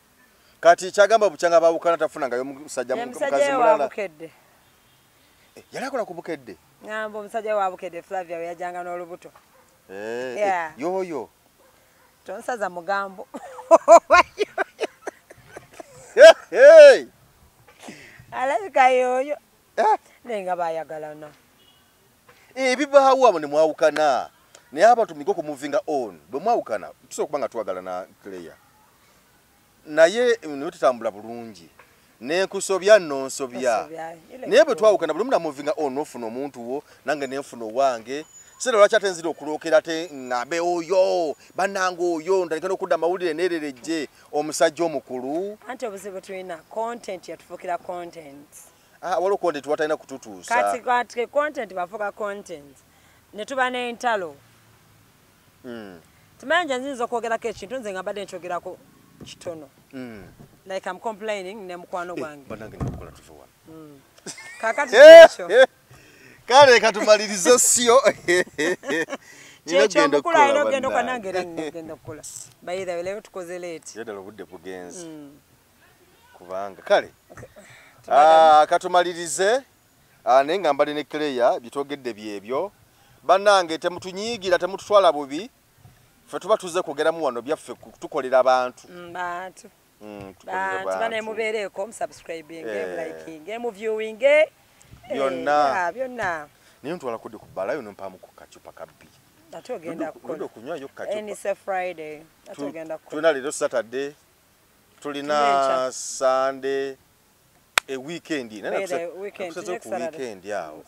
kati kyagamba bukyanga bawukana tafunangayo musajja mukazi mulala yali akola ku Bukedde ngamba omusajja wa Bukedde Flavia we yajanga n'olubuto yoyo tonsaza mugambo alabika yoyo nenga bayagalana ebibaawo abo ne mwawukana naye abantu miko kumuvinga on bwe mwawukana tusobola kubanga twagalana Claire naye notutambula bulungi nenkusobya nonsobya naye bwe twawukana buli munamu muvinga on ofuna omuntu wo nange nenfuna owange sera lwaki ate nzira okulokera te ngabe oyo bananga oyo ndalikana okudda amawulire nererejje omusajja omukulu anti obuzibu tulina content yatufukira content waliwo content watalina kututuusa kati content bafuka content ne tuba n'entalo tumanja nzinza okwogerako ekintu nze nga badde nkyogerako kitono like I'm complaining ne mukwano gwange banange nakola tufuwa kakati ekyo kale katumalirize sio kyekyo mukulu alina ogenda okwanange era ngenda okukola bayira leo tukoze late yadala obudde bugenzi kubanga kale katumalirize naye nga mbali ne Claire bitogedde byebyo bannange temutunyiigira temututwala bubi ffe tuba tuzze kwogeramu wano byaffe tukolera abantu tubane mubeereko subscribing liking mu viewing byonna niyo ntwala kudde ku balayo nompamu ku kacupa kabbi ate ogenda kunywayo kacupa It's Friday ate ogenda tulina leero Saturday tulina Sunday weekend weekend yao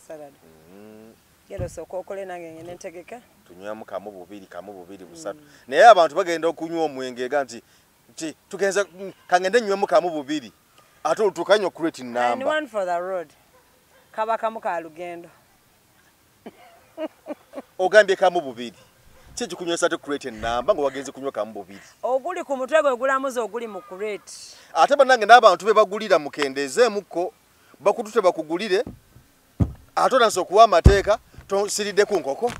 gero soko okole nange ngene ntegeka tunywamu kamu bubiri busatu naye abantu bagenda okunywa omwenge nti ti tugenza kangende nywemu kamu bubiri ate otukanywa crate and number one for the road kaba kamu ka lugendo ogambye kamu bubiri kiki kunywesa te crate number ngo wagenze kunywa kamu bubiri oguli ku mutwe gwe gulamuza oguli mu crate ate banange n'abantu be bagulira mukendeezeemuko bakutute bakugulire ate onansi okuwa amateeka tosiridde ku nkoko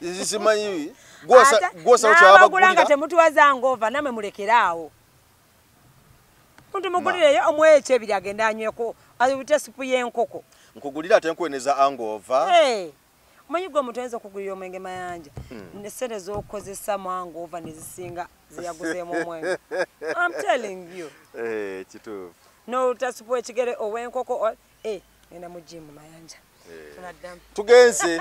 zisimanyi gwosa kyabagulira nga temutuwaza ngova namwe mulekeraawo muntu mugulireyo omweyo ekyebiri agenda anyweko ayite supu y'enkoko nkugulira ate nkweneza angova omanyi gwe omuntu ayinza okugulira omwenge mayanja nesente z'okozesa mu angova nezisinga zeyaguzeemu omwenge I'm telling you kituufu n'olutasupu ekigere ow'enkoko ngenda mu jimu mayanja tugenze